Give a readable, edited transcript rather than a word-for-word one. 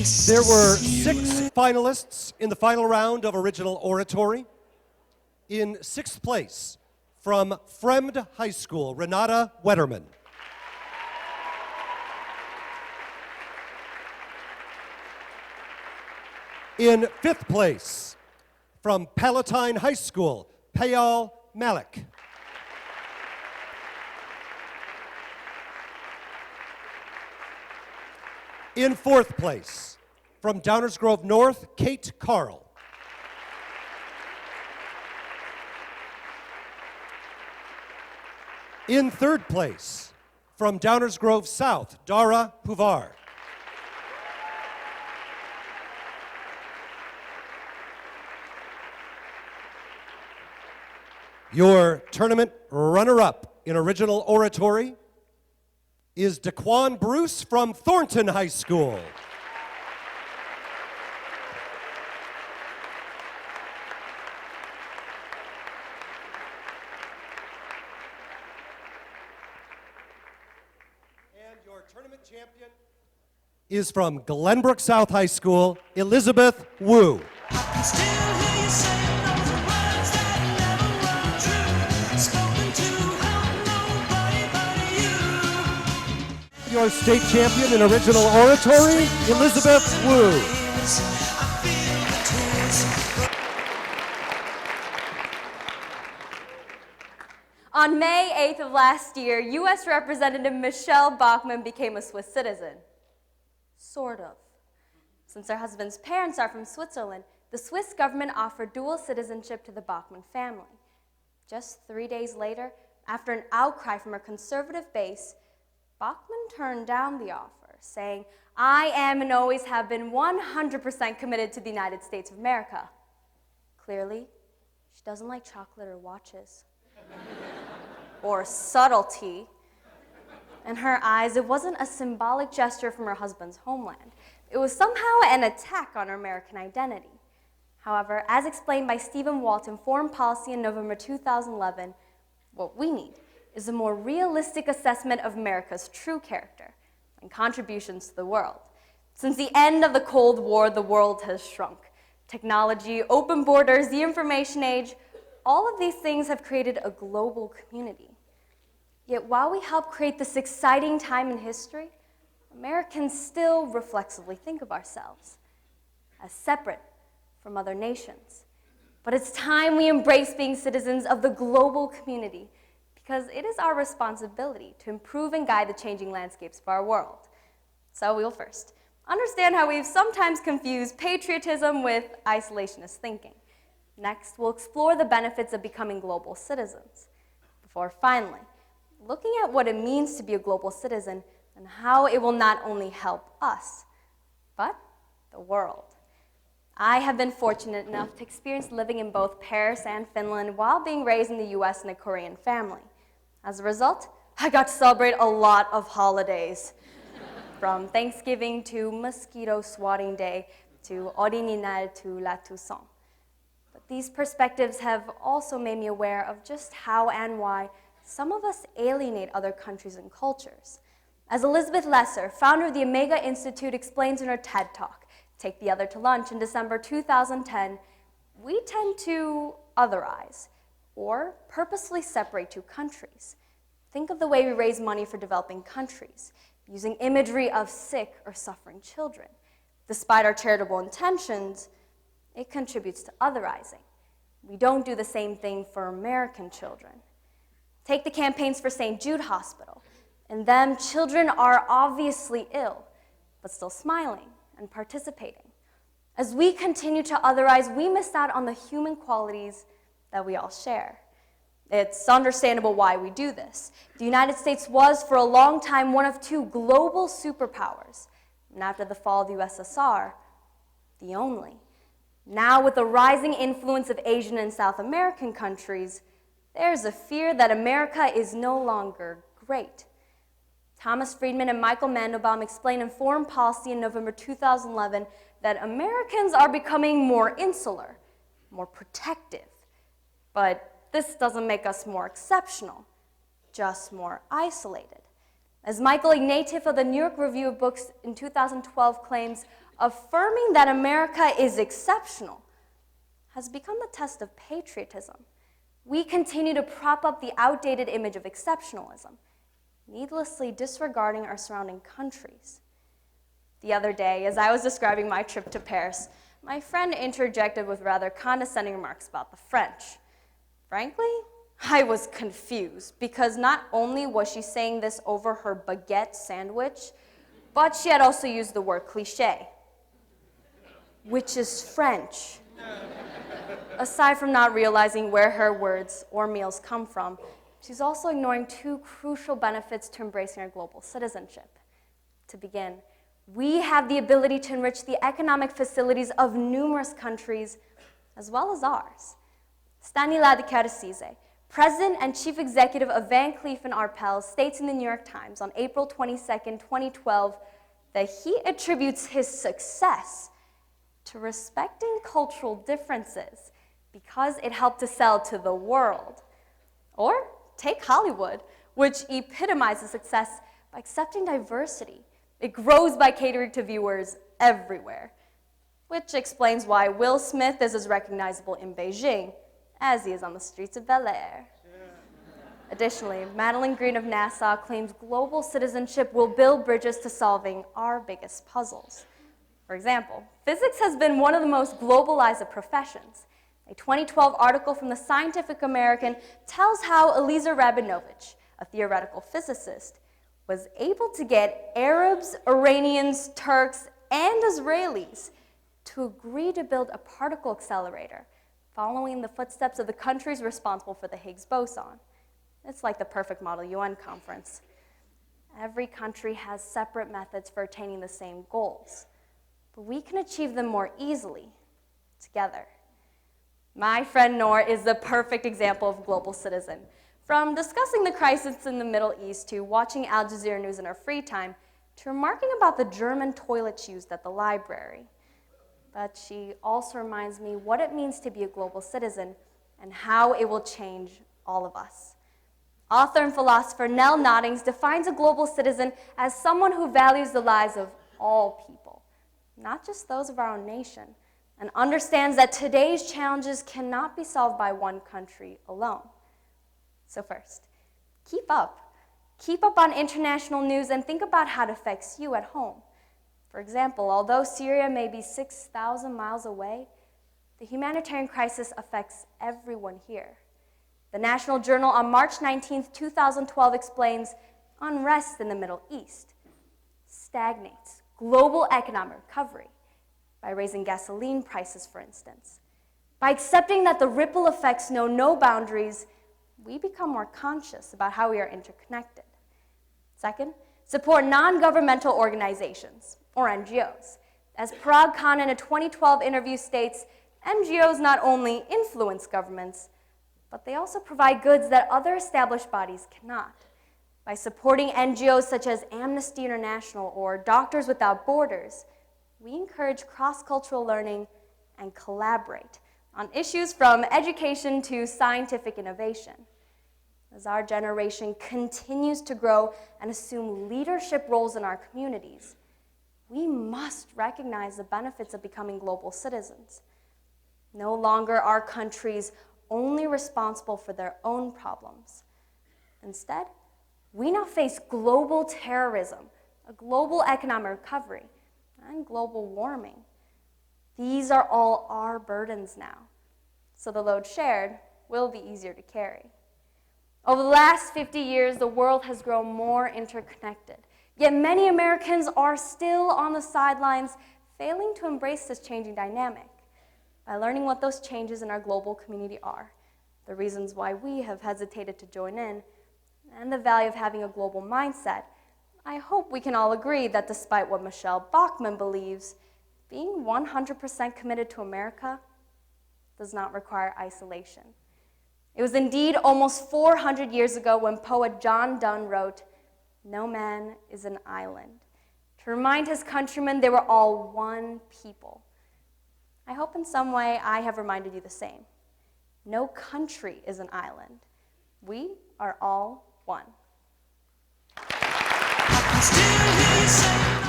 There were 6 finalists in the final round of original oratory. In 6th place, from Fremd High School, Renata Wetterman. In 5th place, from Palatine High School, Payal Malik. In 4th place, from Downers Grove North, Kate Carl. In 3rd place, from Downers Grove South, Dara Puvar. Your tournament runner-up in original oratory is Daquan Bruce from Thornton High School. And your tournament champion is from Glenbrook South High School, Elizabeth Wu. Your state champion in original oratory, Elizabeth Wu. On May 8th of last year, U.S. Representative Michelle Bachmann became a Swiss citizen. Sort of. Since her husband's parents are from Switzerland, the Swiss government offered dual citizenship to the Bachmann family. Just 3 days later, after an outcry from her conservative base, Bachmann turned down the offer, saying, "I am and always have been 100% committed to the United States of America." Clearly, she doesn't like chocolate or watches. Or subtlety. In her eyes, it wasn't a symbolic gesture from her husband's homeland. It was somehow an attack on her American identity. However, as explained by Stephen Walt in Foreign Policy in November 2011, what we need is a more realistic assessment of America's true character and contributions to the world. Since the end of the Cold War, the world has shrunk. Technology, open borders, the information age, all of these things have created a global community. Yet while we help create this exciting time in history, Americans still reflexively think of ourselves as separate from other nations. But it's time we embrace being citizens of the global community, because it is our responsibility to improve and guide the changing landscapes of our world. So we'll first understand how we've sometimes confused patriotism with isolationist thinking. Next, we'll explore the benefits of becoming global citizens, before finally looking at what it means to be a global citizen and how it will not only help us, but the world. I have been fortunate enough to experience living in both Paris and Finland while being raised in the US in a Korean family. As a result, I got to celebrate a lot of holidays, from Thanksgiving to Mosquito Swatting Day to 어린이날 to La Toussaint. But these perspectives have also made me aware of just how and why some of us alienate other countries and cultures. As Elizabeth Lesser, founder of the Omega Institute, explains in her TED Talk, Take the Other to Lunch, in December 2010, we tend to otherize, or purposely separate two countries. Think of the way we raise money for developing countries, using imagery of sick or suffering children. Despite our charitable intentions, it contributes to otherizing. We don't do the same thing for American children. Take the campaigns for St. Jude Hospital. In them, children are obviously ill, but still smiling and participating. As we continue to otherize, we miss out on the human qualities that we all share. It's understandable why we do this. The United States was, for a long time, one of two global superpowers, and after the fall of the USSR, the only. Now, with the rising influence of Asian and South American countries, there's a fear that America is no longer great. Thomas Friedman and Michael Mandelbaum explained in Foreign Policy in November 2011 that Americans are becoming more insular, more protective. But this doesn't make us more exceptional, just more isolated. As Michael Ignatieff of the New York Review of Books in 2012 claims, affirming that America is exceptional has become the test of patriotism. We continue to prop up the outdated image of exceptionalism, needlessly disregarding our surrounding countries. The other day, as I was describing my trip to Paris, my friend interjected with rather condescending remarks about the French. Frankly, I was confused because not only was she saying this over her baguette sandwich, but she had also used the word cliché, which is French. Aside from not realizing where her words or meals come from, she's also ignoring two crucial benefits to embracing our global citizenship. To begin, we have the ability to enrich the economic facilities of numerous countries, as well as ours. Stanislas de Cartesize, President and Chief Executive of Van Cleef & Arpels, states in the New York Times on April 22, 2012, that he attributes his success to respecting cultural differences because it helped to sell to the world. Or take Hollywood, which epitomizes success by accepting diversity. It grows by catering to viewers everywhere, which explains why Will Smith is as recognizable in Beijing as he is on the streets of Bel Air. Additionally, Madeline Green of Nassau claims global citizenship will build bridges to solving our biggest puzzles. For example, physics has been one of the most globalized of professions. A 2012 article from the Scientific American tells how Eliezer Rabinovich, a theoretical physicist, was able to get Arabs, Iranians, Turks, and Israelis to agree to build a particle accelerator, following the footsteps of the countries responsible for the Higgs boson. It's like the perfect model UN conference. Every country has separate methods for attaining the same goals, but we can achieve them more easily together. My friend Noor is the perfect example of global citizen. From discussing the crisis in the Middle East to watching Al Jazeera News in her free time, to remarking about the German toilets used at the library. But she also reminds me what it means to be a global citizen and how it will change all of us. Author and philosopher Nell Noddings defines a global citizen as someone who values the lives of all people, not just those of our own nation, and understands that today's challenges cannot be solved by one country alone. So first, keep up. Keep up on international news and think about how it affects you at home. For example, although Syria may be 6,000 miles away, the humanitarian crisis affects everyone here. The National Journal on March 19, 2012 explains unrest in the Middle East stagnates global economic recovery by raising gasoline prices, for instance. By accepting that the ripple effects know no boundaries, we become more conscious about how we are interconnected. Second, support non-governmental organizations, or NGOs. As Parag Khan in a 2012 interview states, NGOs not only influence governments, but they also provide goods that other established bodies cannot. By supporting NGOs such as Amnesty International or Doctors Without Borders, we encourage cross-cultural learning and collaborate on issues from education to scientific innovation. As our generation continues to grow and assume leadership roles in our communities, we must recognize the benefits of becoming global citizens. No longer are countries only responsible for their own problems. Instead, we now face global terrorism, a global economic recovery, and global warming. These are all our burdens now, so the load shared will be easier to carry. Over the last 50 years, the world has grown more interconnected, yet many Americans are still on the sidelines, failing to embrace this changing dynamic. By learning what those changes in our global community are, the reasons why we have hesitated to join in, and the value of having a global mindset, I hope we can all agree that despite what Michelle Bachmann believes, being 100% committed to America does not require isolation. It was indeed almost 400 years ago when poet John Donne wrote, "No man is an island," to remind his countrymen they were all one people. I hope in some way I have reminded you the same. No country is an island. We are all one. Still he said